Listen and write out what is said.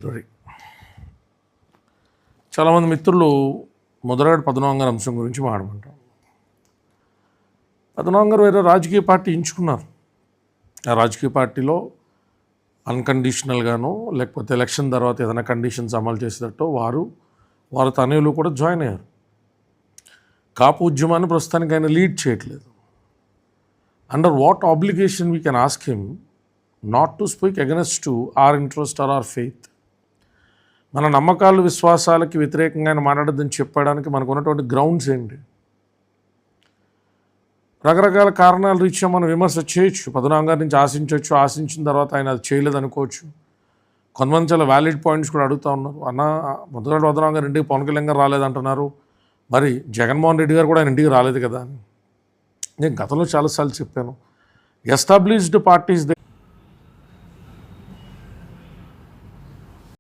Story. చాలామంది మిత్రులు ముద్రగడ పద్మనాభం గారి అంశం గురించి మాట్లాడుకుంటాం. పద్మనాభం గారు వేరే రాజకీయ పార్టీ ఎంచుకున్నారు. ఆ రాజకీయ పార్టీలో అన్కండిషనల్గానో లేకపోతే ఎలక్షన్ తర్వాత ఏదైనా కండిషన్స్ అమలు చేసేటట్టు వారు తనయులు కూడా జాయిన్ అయ్యారు. కాపు ఉద్యమాన్ని ప్రస్తుతానికి ఆయన లీడ్ చేయట్లేదు. Under what obligation we can ask him not to speak against to our interest or our faith? మన నమ్మకాలు విశ్వాసాలకి వ్యతిరేకంగా ఆయన మాట్లాడద్దని చెప్పడానికి మనకు ఉన్నటువంటి గ్రౌండ్స్ ఏంటి? రకరకాల కారణాల రీత్యా మనం విమర్శ చేయొచ్చు. పద్మనాభం గారి నుంచి ఆశించవచ్చు, ఆశించిన తర్వాత ఆయన అది చేయలేదు అనుకోవచ్చు. కొంతమంది చాలా వ్యాలిడ్ పాయింట్స్ కూడా అడుగుతూ ఉన్నారు. ముద్రగడ పద్మనాభం గారి ఇంటికి పవన్ కళ్యాణ్ గారు రాలేదంటున్నారు, మరి జగన్మోహన్ రెడ్డి గారు కూడా ఆయన ఇంటికి రాలేదు కదా అని. నేను గతంలో చాలాసార్లు చెప్పాను, ఎస్టాబ్లిష్డ్ పార్టీస్